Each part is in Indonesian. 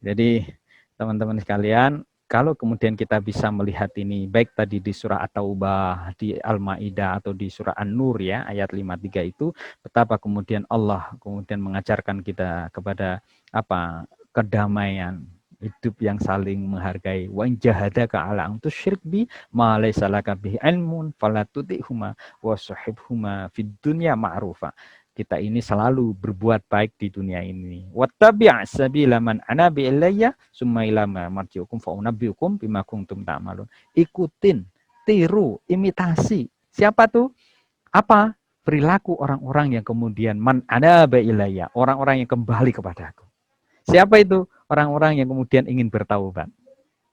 Jadi teman-teman sekalian, kalau kemudian kita bisa melihat ini, baik tadi di surah At-Taubah, di Al-Ma'idah, atau di surah An-Nur ya, ayat 53 itu, betapa kemudian Allah kemudian mengajarkan kita kepada apa? Kedamaian, hidup yang saling menghargai. Wa in jahadaka ala an tusyrik bi ma laysa laka bihi ilmun fala tuti'huma wa sahibhuma fid dunya ma'rufa. Kita ini selalu berbuat baik di dunia ini. Wattabi' sabila man anabi ilayya summa ilama marji'ukum fa unabbiukum bima kuntum ta'malun. Ikutin, tiru, imitasi. Siapa tuh? Apa? Perilaku orang-orang yang kemudian man anabi ilayya, orang-orang yang kembali kepadaku. Siapa itu? Orang-orang yang kemudian ingin bertaubat.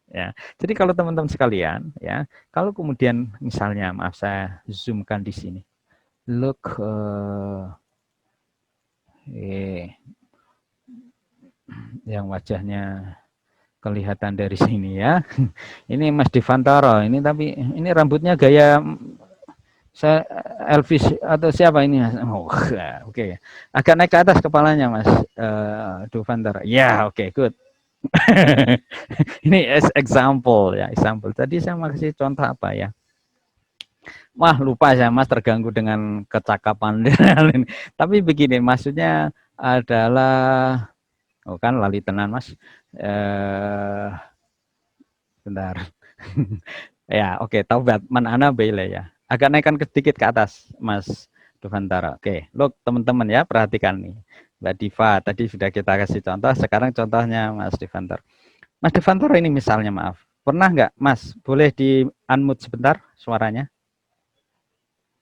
Ya. Jadi kalau teman-teman sekalian, ya, kalau kemudian misalnya, maaf saya zoomkan di sini. Look yang wajahnya kelihatan dari sini ya. Ini Mas Devantara, ini tapi ini rambutnya gaya saya Elvis atau siapa ini Mas? Oh, oke. Agak naik ke atas kepalanya Mas Devantara. Ya, oke, good. Ini as example ya, example. Tadi saya mau kasih contoh apa ya? Wah, lupa saya Mas, terganggu dengan kecakapan. Tapi begini, maksudnya adalah oh kan lali tenan Mas. Bentar. Ya, oke, taubat man ana baila ya. Agak naikkan sedikit ke atas, Mas Devantara. Oke, look teman-teman ya, perhatikan nih. Mbak Diva tadi sudah kita kasih contoh, sekarang contohnya Mas Devantara. Mas Devantara ini misalnya, maaf. Pernah nggak, Mas? Boleh di unmute sebentar suaranya?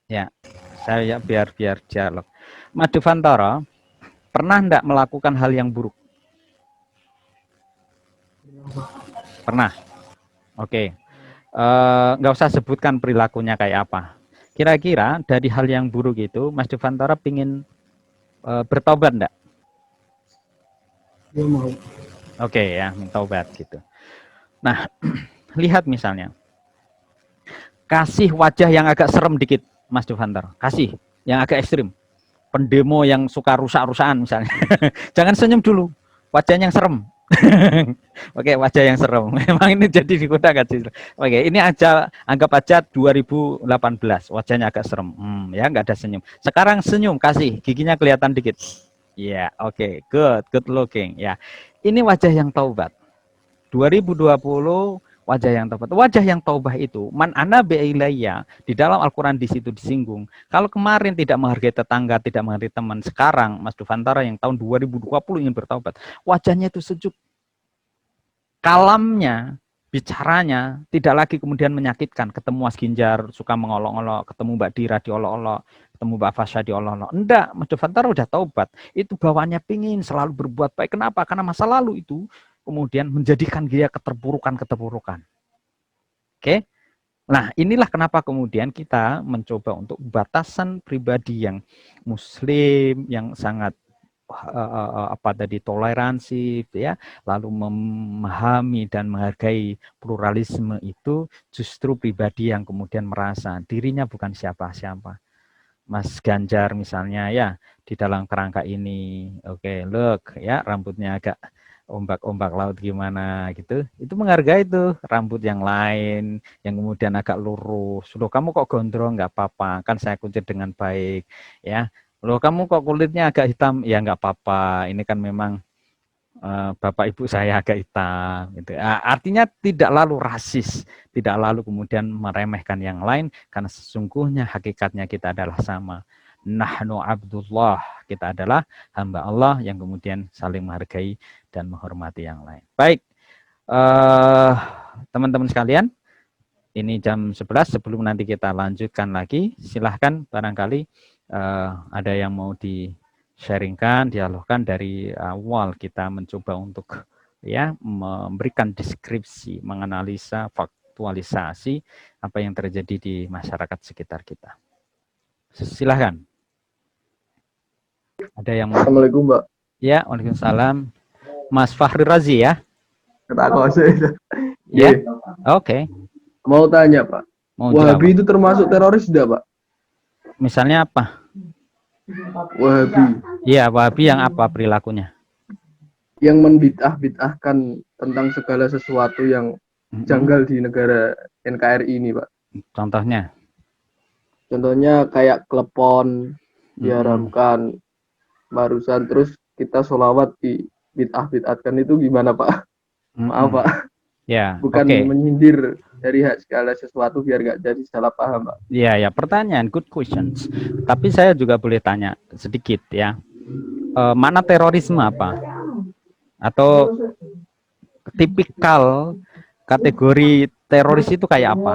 Ya, saya biar dialog. Mas Devantara, pernah nggak melakukan hal yang buruk? Pernah. Oke. Nggak usah sebutkan perilakunya kayak apa. Kira-kira dari hal yang buruk itu, Mas Devantara pingin bertobat enggak? Ya mau. Oke ya, bertobat gitu. Nah, lihat misalnya, kasih wajah yang agak serem dikit, Mas Devantara. Kasih yang agak ekstrim. Pendemo yang suka rusak-rusakan misalnya. Jangan senyum dulu, wajahnya yang serem. Oke, wajah yang serem. Memang ini jadi digunakan. Oke, ini aja anggap aja 2018, wajahnya agak serem. Ya, nggak ada senyum. Sekarang senyum, kasih giginya kelihatan dikit. Ya, oke, good looking. Ya, ini wajah yang taubat. 2020 wajah yang taubat. Wajah yang taubah itu man ana bi'ilayya, di dalam Al-Qur'an di situ disinggung. Kalau kemarin tidak menghargai tetangga, tidak menghargai teman, sekarang Mas Devantara yang tahun 2020 ingin bertaubat, wajahnya itu sejuk. Kalamnya, bicaranya tidak lagi kemudian menyakitkan. Ketemu Mas Ginjar suka mengolok-olok, ketemu Mbak Dira diolok-olok, ketemu Mbak Fasya diolok-olok. Enggak, Mas Devantara udah taubat. Itu bawaannya pingin selalu berbuat baik. Kenapa? Karena masa lalu itu kemudian menjadikan dia keterpurukan. Oke? Nah, inilah kenapa kemudian kita mencoba untuk batasan pribadi yang muslim, yang sangat toleransi ya, lalu memahami dan menghargai pluralisme itu justru pribadi yang kemudian merasa dirinya bukan siapa-siapa. Mas Ganjar misalnya ya, di dalam kerangka ini, oke, look ya, rambutnya agak ombak-ombak laut gimana gitu, itu menghargai tuh rambut yang lain yang kemudian agak lurus. Loh, kamu kok gondrong, nggak apa-apa, kan saya kuncir dengan baik ya. Loh, kamu kok kulitnya agak hitam, ya nggak apa-apa, ini kan memang bapak ibu saya agak hitam gitu. Artinya tidak lalu rasis, tidak lalu kemudian meremehkan yang lain, karena sesungguhnya hakikatnya kita adalah sama. Nahnu abdullah, kita adalah hamba Allah yang kemudian saling menghargai dan menghormati yang lain. Baik, teman-teman sekalian, ini jam 11, sebelum nanti kita lanjutkan lagi, silahkan barangkali ada yang mau di-sharingkan, dialogkan dari awal kita mencoba untuk ya memberikan deskripsi, menganalisa, faktualisasi apa yang terjadi di masyarakat sekitar kita. Silahkan. Ada yang mau? Assalamualaikum, Mbak. Ya, waalaikumsalam. Mas Fahri Razi ya? Ya, oke. Mau tanya, Pak. Mau Wahabi itu termasuk teroris tidak, Pak? Misalnya apa? Wahabi. Iya, Wahabi yang apa perilakunya? yang membid'ah-bid'ahkan tentang segala sesuatu yang janggal di negara NKRI ini, Pak. Contohnya? Contohnya kayak klepon diharamkan barusan, terus kita sholawat di bid'ah-bid'ahkan, itu gimana, Pak? Maaf, Pak. Ya, Bukan oke. menyindir dari hak segala sesuatu biar nggak jadi salah paham, Pak. Ya, ya, pertanyaan, good questions. Tapi saya juga boleh tanya sedikit ya. Mana terorisme apa? Atau tipikal kategori teroris itu kayak apa?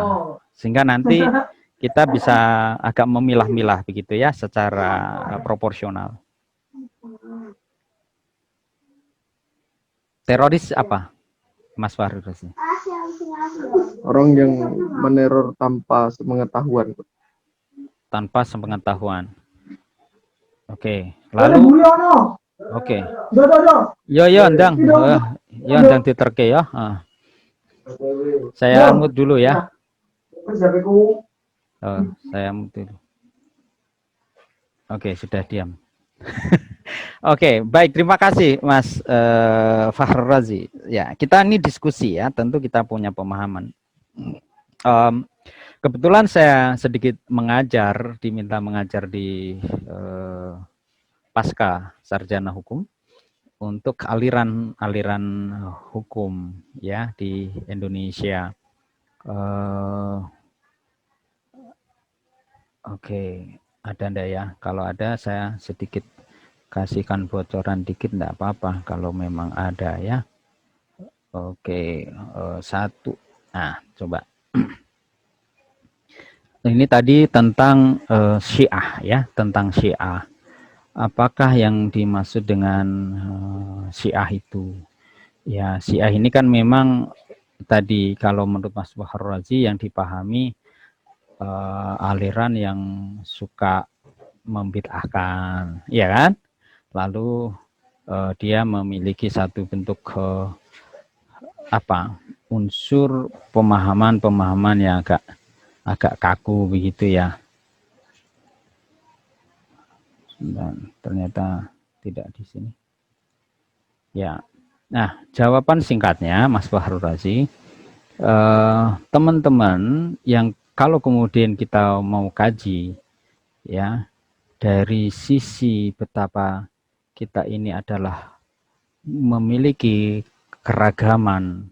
Sehingga nanti kita bisa agak memilah-milah begitu ya secara proporsional. Teroris apa, Mas Fahri? Orang yang meneror tanpa sepengetahuan. Tanpa sepengetahuan. Oke. Lalu oke. Yo ndang. Yo ndang diterke ya. Saya mute dulu ya. Saya mute dulu. Oke, sudah diam. Oke, baik, terima kasih Mas Fahrul Razi. Ya, kita ini diskusi ya, tentu kita punya pemahaman. Kebetulan saya sedikit mengajar, diminta mengajar di pasca sarjana hukum untuk aliran hukum ya di Indonesia. Oke, ada ndak ya? Kalau ada saya sedikit kasihkan bocoran dikit, enggak apa-apa kalau memang ada ya. Oke, satu. Nah, coba. Ini tadi tentang Syiah ya, tentang Syiah. Apakah yang dimaksud dengan Syiah itu? Ya, Syiah ini kan memang tadi kalau menurut Mas Fahrul Razi yang dipahami aliran yang suka membid'ahkan, ya kan? Lalu dia memiliki satu bentuk unsur pemahaman yang agak kaku begitu ya. Dan ternyata tidak di sini. Ya. Nah, jawaban singkatnya Mas Fahrul Razi, teman-teman yang kalau kemudian kita mau kaji ya dari sisi betapa kita ini adalah memiliki keragaman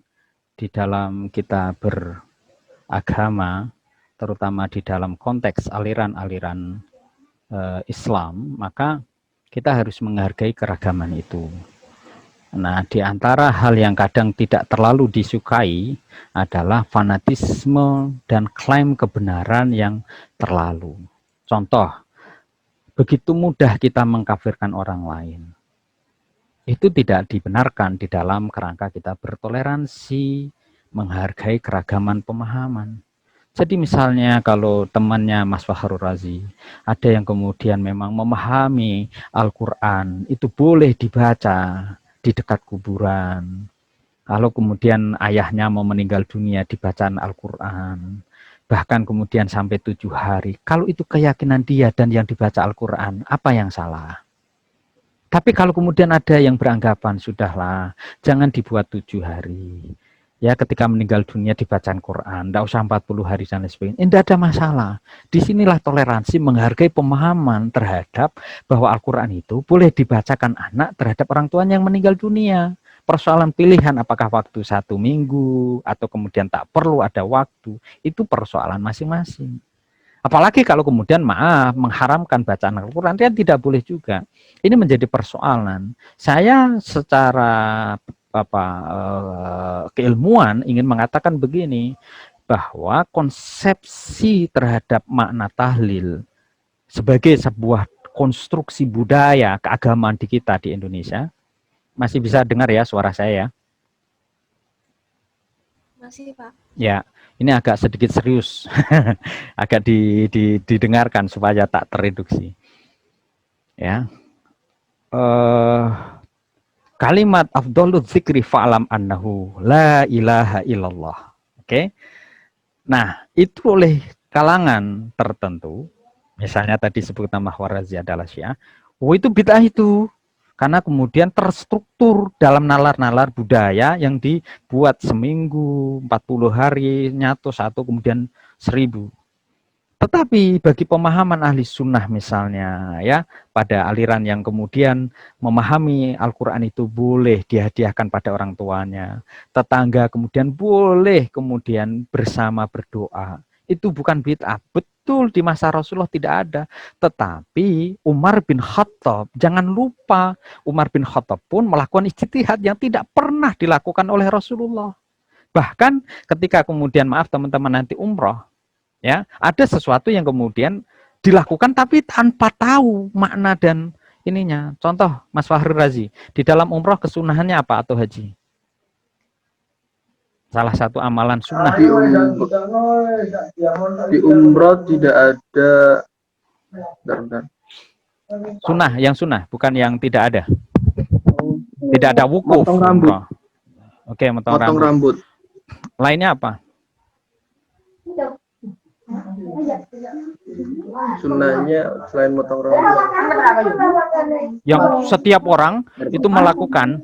di dalam kita beragama, terutama di dalam konteks aliran-aliran Islam, maka kita harus menghargai keragaman itu. Nah, di antara hal yang kadang tidak terlalu disukai adalah fanatisme dan klaim kebenaran yang terlalu. Contoh, begitu mudah kita mengkafirkan orang lain. Itu tidak dibenarkan di dalam kerangka kita bertoleransi, menghargai keragaman pemahaman. Jadi misalnya kalau temannya Mas Fahrul Razi, ada yang kemudian memang memahami Al-Quran, itu boleh dibaca di dekat kuburan. Kalau kemudian ayahnya mau meninggal dunia dibacaan Al-Quran, bahkan kemudian sampai 7 hari. Kalau itu keyakinan dia dan yang dibaca Al-Quran, apa yang salah? Tapi kalau kemudian ada yang beranggapan, sudahlah, jangan dibuat 7 hari. Ya, ketika meninggal dunia dibacaan Quran, tidak usah 40 hari dan lain sebagainya. Tidak ada masalah. Disinilah toleransi menghargai pemahaman terhadap bahwa Al-Quran itu boleh dibacakan anak terhadap orang tuanya yang meninggal dunia. Persoalan pilihan apakah waktu 1 minggu atau kemudian tak perlu ada waktu, itu persoalan masing-masing. Apalagi kalau kemudian maaf mengharamkan bacaan Al-Quran, dia tidak boleh juga. Ini menjadi persoalan. Saya secara keilmuan ingin mengatakan begini, bahwa konsepsi terhadap makna tahlil sebagai sebuah konstruksi budaya keagamaan di kita di Indonesia, masih bisa dengar ya suara saya ya? Masih, Pak. Ya, ini agak sedikit serius, agak didengarkan supaya tak tereduksi. Ya, kalimat afdhalul dzikri fa'lam annahu la ilaha illallah. Oke. Nah, itu oleh kalangan tertentu, misalnya tadi sebut nama Khawarizi adalah Syiah, oh itu bid'ah itu. Karena kemudian terstruktur dalam nalar-nalar budaya yang dibuat seminggu, 40 hari, nyatu satu, kemudian 1000. Tetapi bagi pemahaman ahli sunnah misalnya ya, pada aliran yang kemudian memahami Al-Quran itu boleh dihadiahkan pada orang tuanya, tetangga kemudian boleh kemudian bersama berdoa, itu bukan bid'ah. Betul di masa Rasulullah tidak ada, tetapi Umar bin Khattab, jangan lupa Umar bin Khattab pun melakukan ijtihad yang tidak pernah dilakukan oleh Rasulullah. Bahkan ketika kemudian maaf teman-teman nanti umroh, ya ada sesuatu yang kemudian dilakukan tapi tanpa tahu makna dan ininya. Contoh Mas Fahri Razi, di dalam umroh kesunahannya apa atau haji? Salah satu amalan sunnah di umroh tidak ada bentar. Sunnah, yang sunnah, bukan yang tidak ada. Tidak ada wukuf. Motong rambut. Oke, motong rambut. Lainnya apa? Sunnahnya selain motong rambut, yang setiap orang itu melakukan,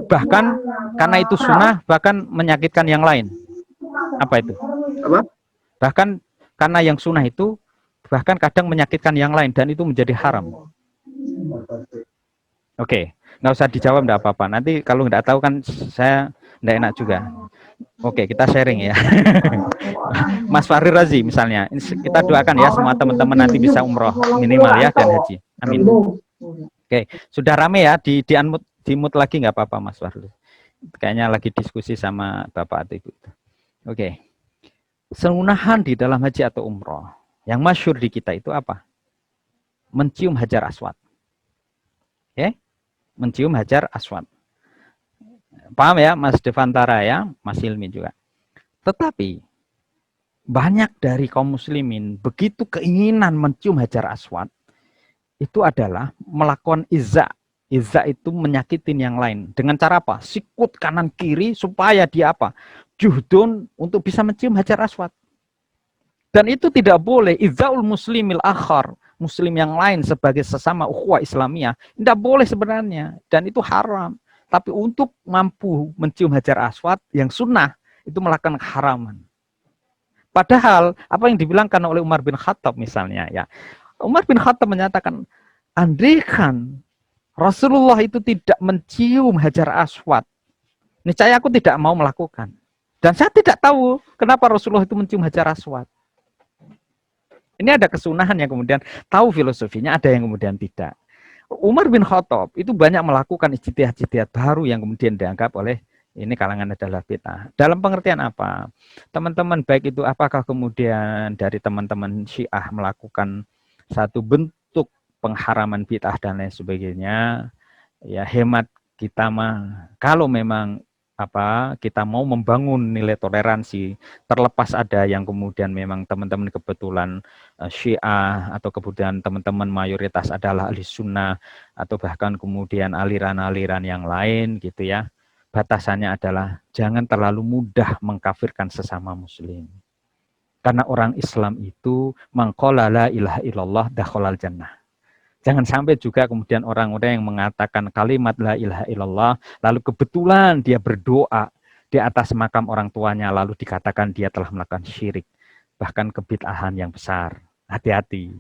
bahkan karena itu sunnah, bahkan menyakitkan yang lain. Apa itu? Apa? Bahkan karena yang sunnah itu bahkan kadang menyakitkan yang lain dan itu menjadi haram. Oke, nggak usah dijawab, nggak apa-apa. Nanti kalau nggak tahu kan saya nggak enak juga. Oke, kita sharing ya. Mas Fahri Razi misalnya, kita doakan ya semua teman-teman nanti bisa umroh minimal ya dan haji. Amin. Oke, sudah rame ya, di mute lagi nggak apa-apa Mas Fahri. Kayaknya lagi diskusi sama Bapak atau Ibu. Oke, sunahan di dalam haji atau umroh yang masyhur di kita itu apa? Mencium hajar aswad. Oke, mencium hajar aswad. Paham ya Mas Devantara ya, Mas Hilmi juga. Tetapi banyak dari kaum muslimin begitu keinginan mencium hajar aswad itu adalah melakukan izza. Izza itu menyakitin yang lain. Dengan cara apa? Sikut kanan kiri supaya dia apa? Juhdun untuk bisa mencium hajar aswad. Dan itu tidak boleh. Izzaul muslimil akhar. Muslim yang lain sebagai sesama ukhuwah Islamiyah. Tidak boleh sebenarnya. Dan itu haram. Tapi untuk mampu mencium hajar aswad yang sunnah, itu melakukan keharaman. Padahal, apa yang dibilangkan oleh Umar bin Khattab misalnya, ya Umar bin Khattab menyatakan, andaikan Rasulullah itu tidak mencium hajar aswad, niscaya aku tidak mau melakukan. Dan saya tidak tahu kenapa Rasulullah itu mencium hajar aswad. Ini ada kesunahan yang kemudian tahu filosofinya, ada yang kemudian tidak. Umar bin Khattab itu banyak melakukan ijtihad-ijtihad baru yang kemudian dianggap oleh ini kalangan adalah bid'ah. Dalam pengertian apa? Teman-teman baik itu apakah kemudian dari teman-teman Syiah melakukan satu bentuk pengharaman bid'ah dan lain sebagainya? Ya hemat kita mah kalau memang kita mau membangun nilai toleransi, terlepas ada yang kemudian memang teman-teman kebetulan Syiah atau kemudian teman-teman mayoritas adalah ahli sunnah atau bahkan kemudian aliran-aliran yang lain gitu ya. Batasannya adalah jangan terlalu mudah mengkafirkan sesama muslim. Karena orang Islam itu maqala la ilaha illallah dakhalal jannah. Jangan sampai juga kemudian orang-orang yang mengatakan kalimat la ilaha illallah, lalu kebetulan dia berdoa di atas makam orang tuanya, lalu dikatakan dia telah melakukan syirik, bahkan kebid'ahan yang besar. Hati-hati.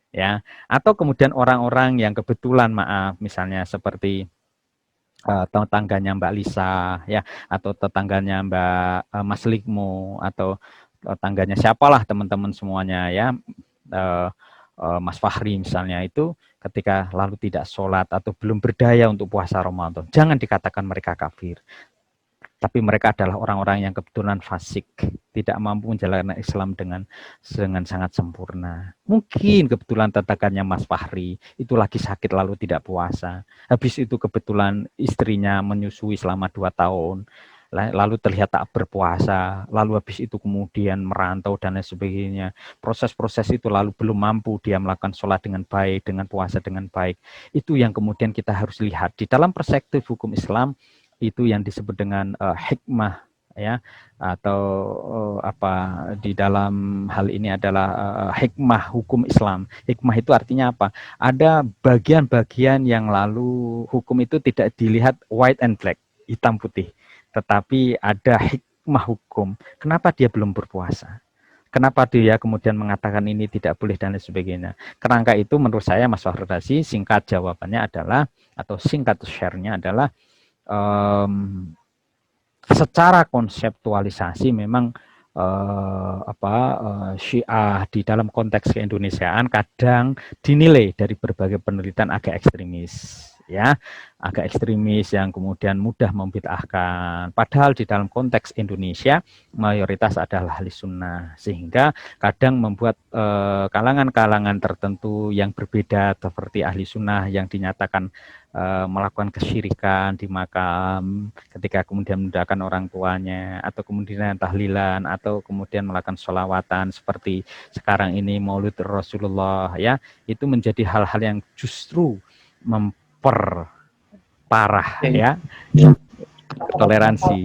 Ya. Atau kemudian orang-orang yang kebetulan maaf, misalnya seperti tetangganya Mbak Lisa, ya, atau tetangganya Mbak Mas Likmo, atau tetangganya siapalah teman-teman semuanya, ya. Mas Fahri misalnya itu ketika lalu tidak sholat atau belum berdaya untuk puasa Ramadan, jangan dikatakan mereka kafir. Tapi mereka adalah orang-orang yang kebetulan fasik, tidak mampu menjalankan Islam dengan sangat sempurna. Mungkin kebetulan tetangganya Mas Fahri itu lagi sakit lalu tidak puasa. Habis itu kebetulan istrinya menyusui selama 2 tahun. Lalu terlihat tak berpuasa, lalu habis itu kemudian merantau dan lain sebagainya. Proses-proses itu lalu belum mampu dia melakukan sholat dengan baik, dengan puasa dengan baik. Itu yang kemudian kita harus lihat. Di dalam perspektif hukum Islam, itu yang disebut dengan hikmah ya, atau apa di dalam hal ini adalah hikmah hukum Islam. Hikmah itu artinya apa? Ada bagian-bagian yang lalu hukum itu tidak dilihat white and black, hitam putih, tetapi ada hikmah hukum. Kenapa dia belum berpuasa? Kenapa dia kemudian mengatakan ini tidak boleh dan lain sebagainya? Kerangka itu menurut saya Mas Fahruddin, singkat jawabannya adalah, atau singkat share-nya adalah, secara konseptualisasi memang Syiah di dalam konteks keindonesiaan kadang dinilai dari berbagai penelitian agak ekstremis, ya, agak ekstremis yang kemudian mudah membid'ahkan. Padahal di dalam konteks Indonesia mayoritas adalah ahli sunnah, sehingga kadang membuat kalangan-kalangan tertentu yang berbeda seperti ahli sunnah yang dinyatakan melakukan kesyirikan di makam ketika kemudian mendoakan orang tuanya, atau kemudian tahlilan, atau kemudian melakukan sholawatan seperti sekarang ini Maulid Rasulullah, ya, itu menjadi hal-hal yang justru memperparah, ya, toleransi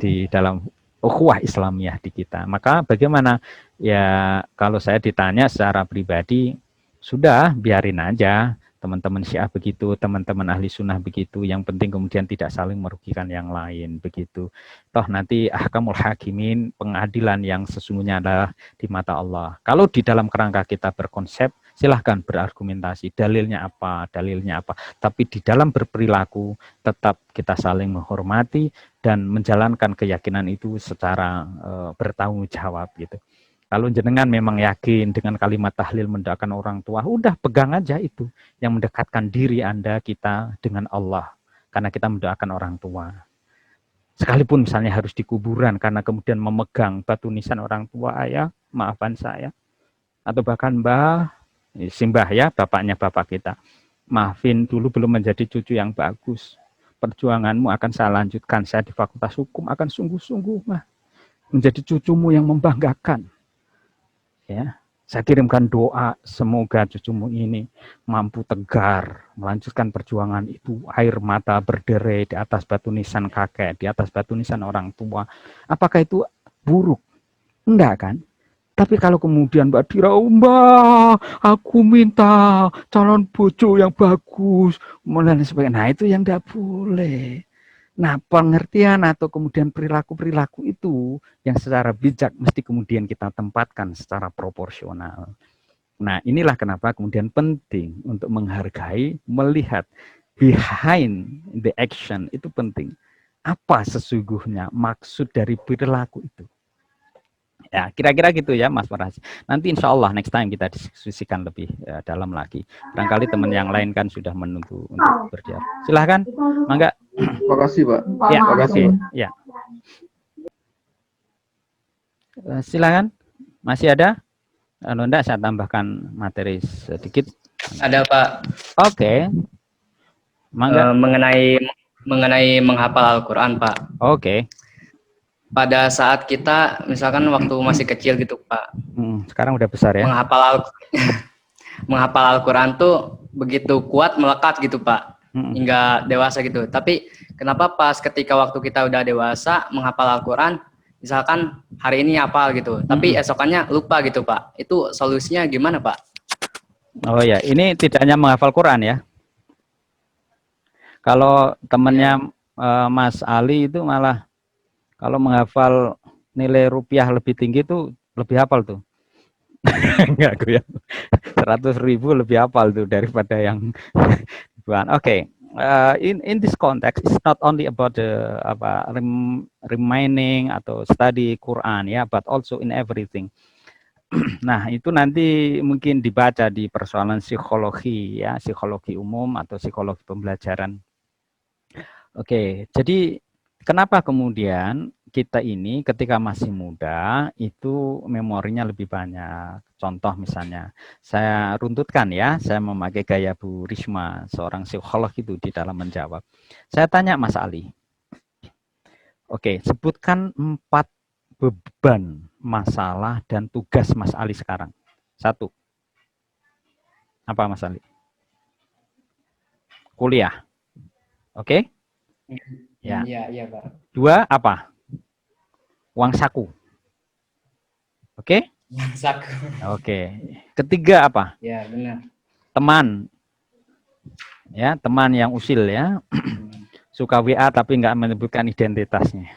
di dalam ukhuwah Islamiyah di kita. Maka bagaimana, ya, kalau saya ditanya secara pribadi, sudah biarin aja teman-teman Syiah begitu, teman-teman ahli sunnah begitu, yang penting kemudian tidak saling merugikan yang lain begitu. Toh nanti ahkamul hakimin, pengadilan yang sesungguhnya adalah di mata Allah. Kalau di dalam kerangka kita berkonsep, silahkan berargumentasi, dalilnya apa, tapi di dalam berperilaku tetap kita saling menghormati dan menjalankan keyakinan itu secara bertanggung jawab gitu. Kalau jenengan memang yakin dengan kalimat tahlil mendoakan orang tua, udah pegang aja itu yang mendekatkan diri Anda, kita dengan Allah, karena kita mendoakan orang tua. Sekalipun misalnya harus di kuburan karena kemudian memegang batu nisan orang tua, ayah, maafkan saya, atau bahkan mbah, simbah ya, bapaknya bapak kita, maafin dulu belum menjadi cucu yang bagus. Perjuanganmu akan saya lanjutkan, saya di Fakultas Hukum akan sungguh-sungguh mah menjadi cucumu yang membanggakan. Ya, saya kirimkan doa semoga cucumu ini mampu tegar melanjutkan perjuangan itu, air mata berderai di atas batu nisan kakek, di atas batu nisan orang tua. Apakah itu buruk? Enggak kan? Tapi kalau kemudian Mbak Dira, Mbak, aku minta calon bojo yang bagus, dan sebagainya. Nah, itu yang enggak boleh. Nah, pengertian atau kemudian perilaku-perilaku itu yang secara bijak mesti kemudian kita tempatkan secara proporsional. Nah, inilah kenapa kemudian penting untuk menghargai, melihat behind the action itu penting. Apa sesungguhnya maksud dari perilaku itu? Ya, kira-kira gitu ya Mas Faras. Nanti insya Allah next time kita diskusikan lebih dalam lagi. Barangkali teman yang lain kan sudah menunggu untuk berdialog. Silahkan, Mangga. Terima kasih, Pak. Ya, Terima kasih, oke. Pak. Ya. Silakan. Masih ada? Kalau enggak saya tambahkan materi sedikit. Ada Pak. Oke. Mangga. Mengenai menghafal Al-Quran Pak. Oke. Pada saat kita misalkan waktu masih kecil gitu Pak. Sekarang udah besar ya. Menghafal Al-Quran tuh begitu kuat melekat gitu Pak. Hingga dewasa gitu. Tapi kenapa pas ketika waktu kita udah dewasa menghafal Al-Quran, misalkan hari ini hafal gitu, tapi esokannya lupa gitu Pak. Itu solusinya gimana Pak? Oh ya, ini tidak hanya menghafal Quran ya. Kalau temannya Mas Ali itu malah kalau menghafal nilai rupiah lebih tinggi tuh lebih hafal tuh. Enggak, gue ya. 100.000 lebih hafal tuh daripada yang Oke. In this context, it's not only about the remaining atau study Quran ya, but also in everything. Nah, itu nanti mungkin dibaca di persoalan psikologi ya, psikologi umum atau psikologi pembelajaran. Oke, jadi kenapa kemudian kita ini ketika masih muda itu memorinya lebih banyak. Contoh misalnya, saya runtutkan ya, saya memakai gaya Bu Risma, seorang psikolog itu di dalam menjawab. Saya tanya Mas Ali, oke, sebutkan 4 beban, masalah, dan tugas Mas Ali sekarang. 1. Apa Mas Ali? Kuliah. Oke? Ya. Iya, Pak. 2, apa? Uang saku. Oke? Saku. Oke. Ketiga apa? Ya, benar. Teman. Ya, teman yang usil ya. Suka WA tapi nggak menyebutkan identitasnya.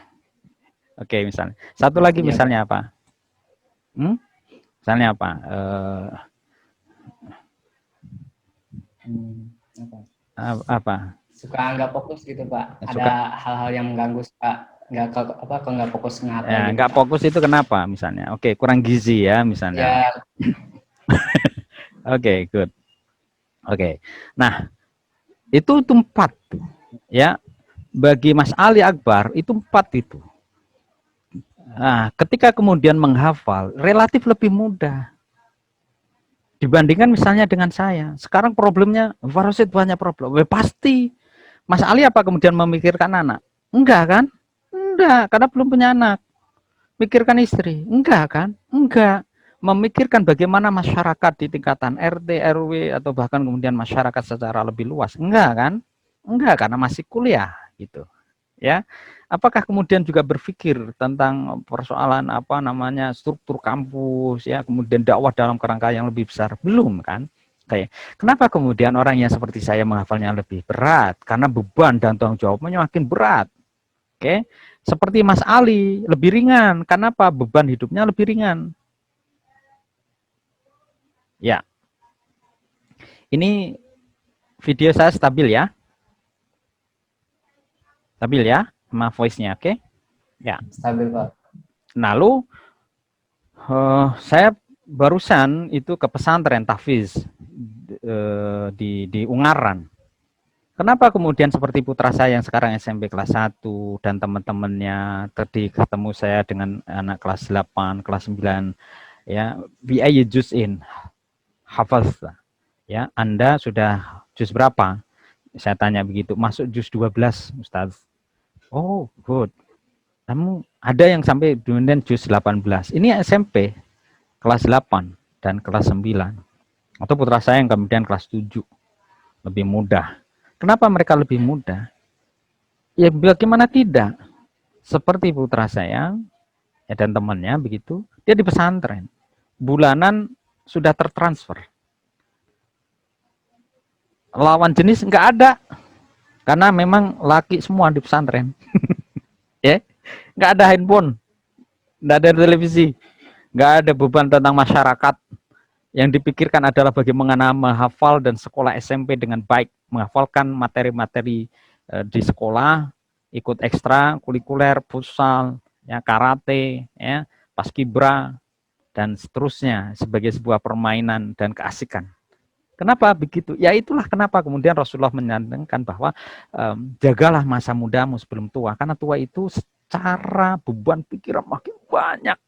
Oke, misalnya. Satu lagi Ya, misalnya apa? Misalnya apa? Apa? Suka nggak fokus gitu Pak. Suka. Ada hal-hal yang mengganggu, suka kalau nggak fokus ngapa Ya, gitu. nggak fokus itu kenapa misalnya? Oke, kurang gizi ya misalnya. Ya. Oke, good. Oke. Nah, itu 4 tuh. Ya. Bagi Mas Ali Akbar itu 4 itu. Nah, ketika kemudian menghafal relatif lebih mudah dibandingkan misalnya dengan saya. Sekarang problemnya Warosid banyak problem. Pasti Mas Ali apa kemudian memikirkan anak? Enggak kan? Enggak, karena belum punya anak. Mikirkan istri? Enggak kan? Enggak. Memikirkan bagaimana masyarakat di tingkatan RT, RW atau bahkan kemudian masyarakat secara lebih luas? Enggak kan? Enggak, karena masih kuliah gitu. Ya. Apakah kemudian juga berpikir tentang persoalan apa namanya struktur kampus ya, kemudian dakwah dalam kerangka yang lebih besar? Belum kan? Oke. Kenapa kemudian orang yang seperti saya menghafalnya lebih berat? Karena beban dan tanggung jawabnya makin berat. Oke. Seperti Mas Ali, lebih ringan. Kenapa? Beban hidupnya lebih ringan. Ya. Ini video saya stabil ya. Stabil ya, sama voice-nya, oke? Ya. Stabil Pak. Lalu saya barusan itu ke pesantren tahfiz di Ungaran. Kenapa kemudian seperti putra saya yang sekarang SMP kelas 1 dan teman-temannya tadi ketemu saya dengan anak kelas 8, kelas 9 ya, bi'ayyi juz'in hafazta. Ya, Anda sudah juz berapa? Saya tanya begitu. Masuk juz 12, Ustaz. Oh, good. Kamu ada yang sampai kemudian juz 18. Ini SMP kelas 8 dan kelas 9. Atau putra saya yang kemudian kelas 7. Lebih mudah. Kenapa mereka lebih mudah? Ya bagaimana tidak? Seperti putra saya ya, dan temannya begitu, dia di pesantren. Bulanan sudah tertransfer. Lawan jenis nggak ada. Karena memang laki semua di pesantren. Ya, nggak ada handphone, nggak ada televisi, nggak ada beban tentang masyarakat. Yang dipikirkan adalah bagaimana menghafal dan sekolah SMP dengan baik, menghafalkan materi-materi di sekolah, ikut ekstra kurikuler, futsal, ya, karate, ya, paskibra dan seterusnya sebagai sebuah permainan dan keasikan. Kenapa begitu? Ya itulah kenapa kemudian Rasulullah menyarankan bahwa jagalah masa mudamu sebelum tua, karena tua itu secara beban pikiran makin banyak.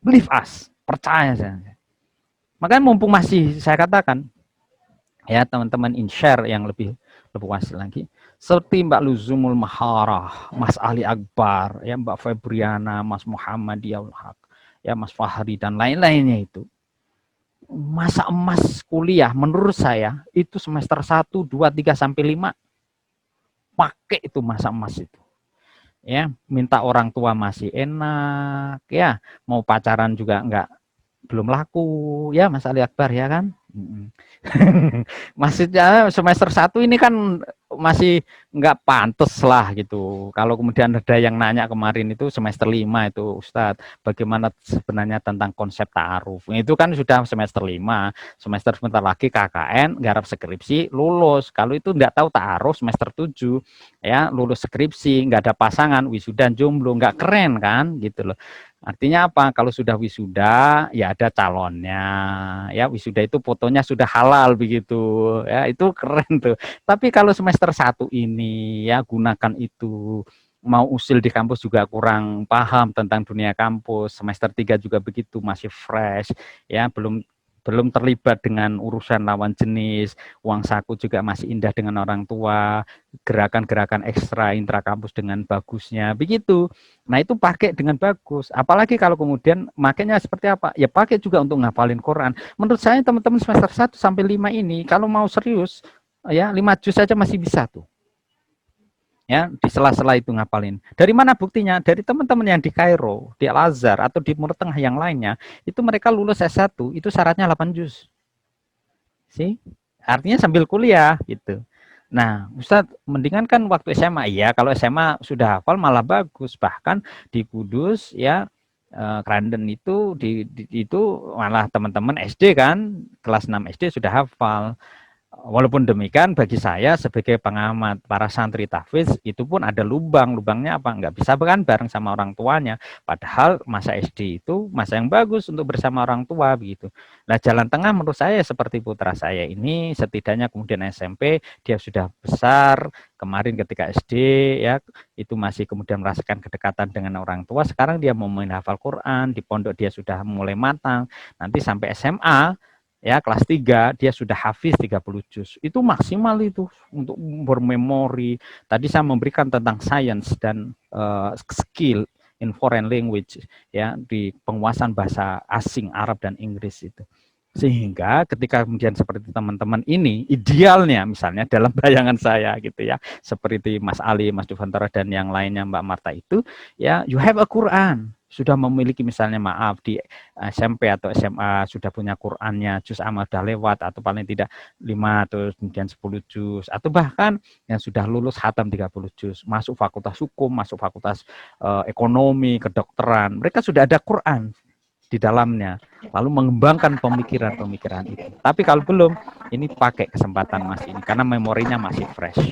Believe us, percaya saya. Makanya mumpung masih saya katakan, ya teman-teman in-share yang lebih luas lagi, seperti Mbak Luzumul Maharah, Mas Ali Akbar, ya Mbak Febriana, Mas Muhammad Haq, ya Mas Fahri dan lain-lainnya itu. Masa emas kuliah menurut saya itu semester 1, 2, 3 sampai 5 pakai itu masa emas itu. Ya, minta orang tua masih enak, ya, mau pacaran juga enggak belum laku ya Mas Ali Akbar ya kan. Maksudnya semester 1 ini kan masih nggak pantas lah gitu. Kalau kemudian ada yang nanya kemarin itu semester 5 itu Ustadz, bagaimana sebenarnya tentang konsep ta'aruf. Itu kan sudah semester 5, semester sebentar lagi KKN, garap skripsi, lulus. Kalau itu nggak tahu ta'aruf semester 7 ya, lulus skripsi, nggak ada pasangan, wisuda jomblo, nggak keren kan gitu loh. Artinya apa? Kalau sudah wisuda, ya ada calonnya. Ya wisuda itu fotonya sudah halal begitu. Ya itu keren tuh. Tapi kalau semester 1 ini ya gunakan itu. Mau usil di kampus juga kurang paham tentang dunia kampus. Semester 3 juga begitu, masih fresh. Ya belum terlibat dengan urusan lawan jenis, uang saku juga masih indah dengan orang tua, gerakan-gerakan ekstra intrakampus dengan bagusnya, begitu. Nah itu pakai dengan bagus, apalagi kalau kemudian makanya seperti apa, ya pakai juga untuk ngafalin Quran. Menurut saya teman-teman semester 1 sampai 5 ini, kalau mau serius, ya 5 juz saja masih bisa tuh. Ya, di sela-sela itu ngapalin. Dari mana buktinya? Dari teman-teman yang di Kairo, di Al-Azhar atau di Timur Tengah yang lainnya, itu mereka lulus S1 itu syaratnya 8 juz. Sih? Artinya sambil kuliah gitu. Nah, Ustadz, mendingan kan waktu SMA. Iya, kalau SMA sudah hafal malah bagus. Bahkan di Kudus ya, Kranden itu itu malah teman-teman SD kan, kelas 6 SD sudah hafal. Walaupun demikian bagi saya sebagai pengamat para santri tahfiz itu pun ada lubangnya apa, nggak bisa kan bareng sama orang tuanya, padahal masa SD itu masa yang bagus untuk bersama orang tua begitu. Nah, jalan tengah menurut saya seperti putra saya ini, setidaknya kemudian SMP dia sudah besar, kemarin ketika SD ya itu masih kemudian merasakan kedekatan dengan orang tua, sekarang dia mau menghafal Quran, di pondok dia sudah mulai matang, nanti sampai SMA ya kelas 3 dia sudah hafiz 30 juz. Itu maksimal itu untuk bermemori. Tadi saya memberikan tentang sains dan skill in foreign language ya di penguasaan bahasa asing Arab dan Inggris itu. Sehingga ketika kemudian seperti teman-teman ini idealnya misalnya dalam bayangan saya gitu ya, seperti Mas Ali, Mas Duvantara dan yang lainnya Mbak Marta itu ya you have a Quran, sudah memiliki misalnya maaf di SMP atau SMA sudah punya Qurannya, juz amma sudah lewat atau paling tidak 5 atau kemudian 10 juz atau bahkan yang sudah lulus khatam 30 juz, masuk fakultas hukum, masuk fakultas ekonomi, kedokteran, mereka sudah ada Quran di dalamnya, lalu mengembangkan pemikiran-pemikiran itu. Tapi kalau belum, ini pakai kesempatan Mas ini karena memorinya masih fresh.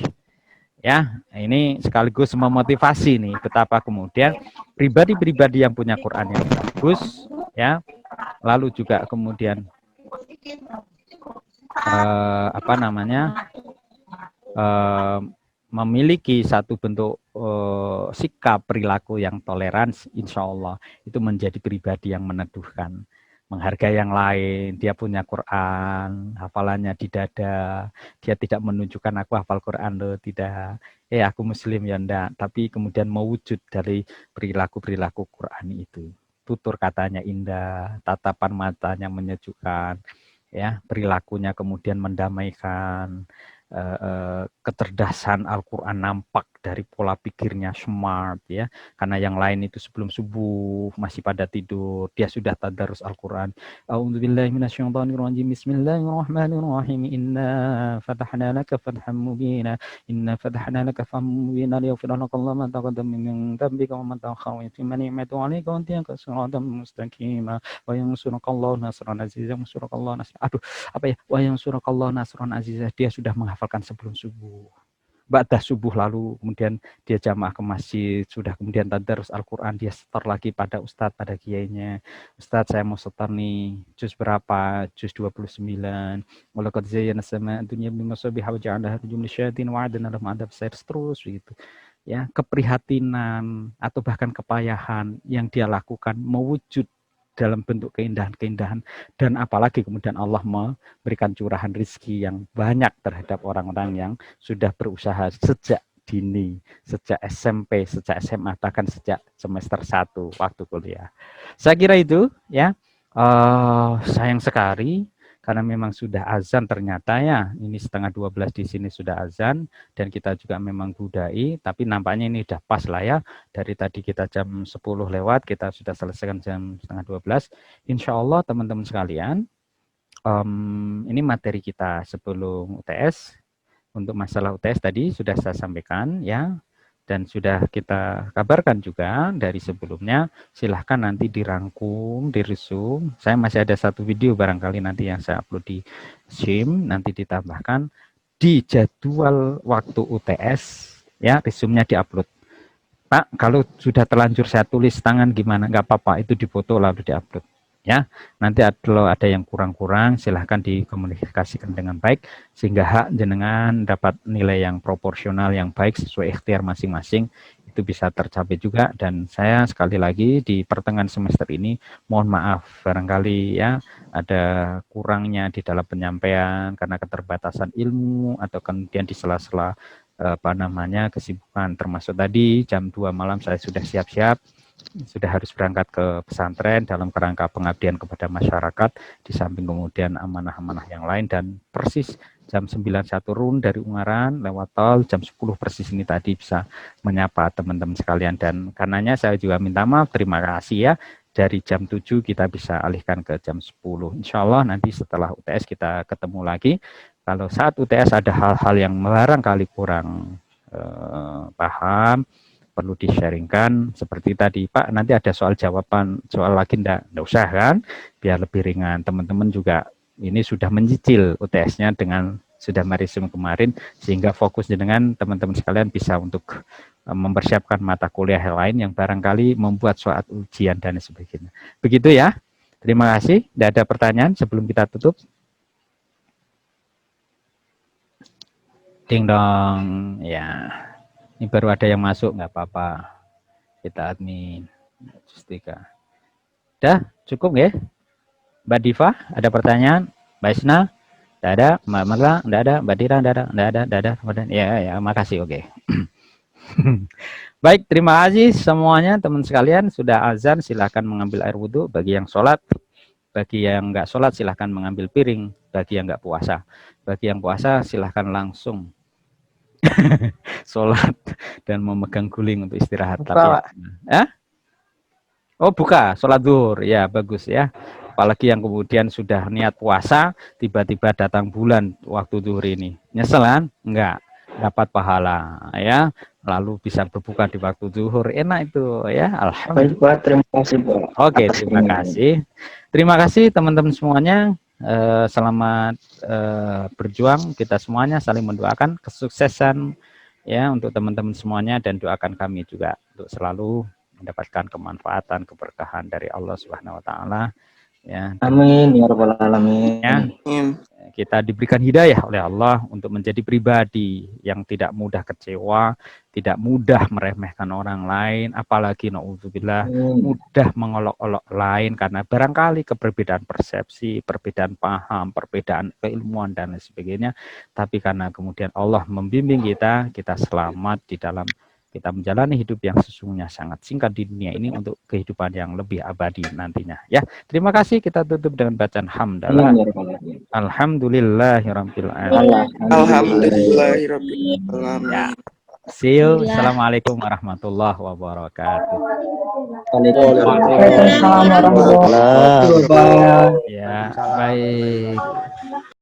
Ya, ini sekaligus memotivasi nih betapa kemudian pribadi-pribadi yang punya Quran yang bagus, ya, lalu juga kemudian memiliki satu bentuk sikap perilaku yang toleransi, insya Allah itu menjadi pribadi yang meneduhkan, menghargai yang lain. Dia punya Quran, hafalannya di dada, dia tidak menunjukkan aku hafal Quran loh, tidak, aku muslim ya enggak, tapi kemudian mewujud dari perilaku-perilaku Quran itu. Tutur katanya indah, tatapan matanya menyejukkan, ya, perilakunya kemudian mendamaikan, kecerdasan Al-Quran nampak dari pola pikirnya smart ya, karena yang lain itu sebelum subuh masih pada tidur, dia sudah tadarus Al-Quran. A'udzubillahi minasyaitonirrajim. Bismillahirrahmanirrahim. Inna fatahna laka fathan mubina. Inna fatahna laka fathan mubina liyaghfira laka Allahu ma taqaddama min dhanbika wa ma ta'akhkhara wa yutimma ni'matahu 'alaika wa yahdiyaka siratan mustaqima wa yansuraka Allahu nasran 'azizan wa yansuraka Allahu nasran. Wa yansuraka Allahu nasran 'azizan. Dia sudah menghafalkan sebelum subuh. Ba'da subuh lalu kemudian dia jamaah ke masjid, sudah kemudian tadarus Al-Quran, dia setor lagi pada ustadz, pada kiainya. Ustadz, saya mau setor nih, juz berapa? Juz 29. Walaqad zayyana as-samaa'a dunya bimasabiha wa ja'alnaha rujum lisyayatin wa a'tadna lahum 'adzab sa'ir, terus gitu. Ya, keprihatinan atau bahkan kepayahan yang dia lakukan mewujud dalam bentuk keindahan-keindahan, dan apalagi kemudian Allah memberikan curahan rizki yang banyak terhadap orang-orang yang sudah berusaha sejak dini, sejak SMP, sejak SMA, bahkan sejak semester 1 waktu kuliah. Saya kira itu ya. Sayang sekali karena memang sudah azan ternyata ya, ini 11:30 di sini sudah azan dan kita juga memang budai, tapi nampaknya ini udah pas lah ya, dari tadi kita jam 10 lewat, kita sudah selesaikan jam 11:30. Insya Allah teman-teman sekalian, ini materi kita sebelum UTS. Untuk masalah UTS tadi sudah saya sampaikan ya, dan sudah kita kabarkan juga dari sebelumnya. Silahkan nanti dirangkum, diresum. Saya masih ada satu video barangkali nanti yang saya upload di SIM, nanti ditambahkan di jadwal waktu UTS ya, resumnya diupload. Pak, kalau sudah terlanjur saya tulis tangan gimana? Nggak apa-apa, itu difoto lalu diupload. Ya, nanti kalau ada yang kurang-kurang silahkan dikomunikasikan dengan baik sehingga hak jenengan dapat nilai yang proporsional yang baik sesuai ikhtiar masing-masing, itu bisa tercapai juga. Dan saya sekali lagi di pertengahan semester ini mohon maaf barangkali ya ada kurangnya di dalam penyampaian karena keterbatasan ilmu atau kemudian di sela-sela kesibukan, termasuk tadi jam 2 malam saya sudah siap-siap, sudah harus berangkat ke pesantren dalam kerangka pengabdian kepada masyarakat, di samping kemudian amanah-amanah yang lain, dan persis jam 91 run dari Ungaran lewat tol, jam 10 persis ini tadi bisa menyapa teman-teman sekalian. Dan karenanya saya juga minta maaf, terima kasih ya, dari jam 7 kita bisa alihkan ke jam 10. Insya Allah nanti setelah UTS kita ketemu lagi. Kalau saat UTS ada hal-hal yang barangkali kurang paham, perlu di-sharingkan seperti tadi Pak, nanti ada soal jawaban, soal lagi enggak usah kan, biar lebih ringan. Teman-teman juga ini sudah mencicil UTS-nya dengan sudah meresume kemarin, sehingga fokus dengan teman-teman sekalian bisa untuk mempersiapkan mata kuliah yang lain yang barangkali membuat suatu ujian dan sebagainya. Begitu ya. Terima kasih. Tidak ada pertanyaan sebelum kita tutup. Ding dong. Ya. Ini baru ada yang masuk, nggak apa-apa. Kita admin. Justika. Udah, cukup ya? Mbak Diva, ada pertanyaan? Mbak Isna? Tidak ada. Mbak Merla? Tidak ada. Mbak Dira? Tidak ada. Ya, makasih. Oke. Baik, terima kasih semuanya teman sekalian. Sudah azan, silahkan mengambil air wudhu. Bagi yang sholat, bagi yang nggak sholat, silahkan mengambil piring. Bagi yang nggak puasa. Bagi yang puasa, silahkan langsung sholat dan memegang guling untuk istirahat. Buka, tapi Pak. ya? Oh, buka, sholat zuhur. Ya, bagus ya. Apalagi yang kemudian sudah niat puasa, tiba-tiba datang bulan waktu zuhur ini. Nyesel kan? Enggak. Dapat pahala ya. Lalu bisa berbuka di waktu zuhur. Enak itu ya. Alhamdulillah. Terima kasih, Pak. Oke, terima kasih. Terima kasih teman-teman semuanya. Selamat berjuang, kita semuanya saling mendoakan kesuksesan ya untuk teman-teman semuanya, dan doakan kami juga untuk selalu mendapatkan kemanfaatan, keberkahan dari Allah Subhanahu wa taala ya. Amin ya rabbal alamin. Ya, kita diberikan hidayah oleh Allah untuk menjadi pribadi yang tidak mudah kecewa, tidak mudah meremehkan orang lain, apalagi naudzubillah mudah mengolok-olok lain karena barangkali keberbedaan persepsi, perbedaan paham, perbedaan keilmuan dan lain sebagainya. Tapi karena kemudian Allah membimbing kita, kita selamat di dalam kita menjalani hidup yang sesungguhnya sangat singkat di dunia ini untuk kehidupan yang lebih abadi nantinya ya. Terima kasih, kita tutup dengan bacaan hamdalah. Alhamdulillahirabbil alamin. Alhamdulillahirabbil alamin. Ya. See you. Assalamualaikum warahmatullahi wabarakatuh. Waalaikumsalam warahmatullahi wabarakatuh. Ya, baik.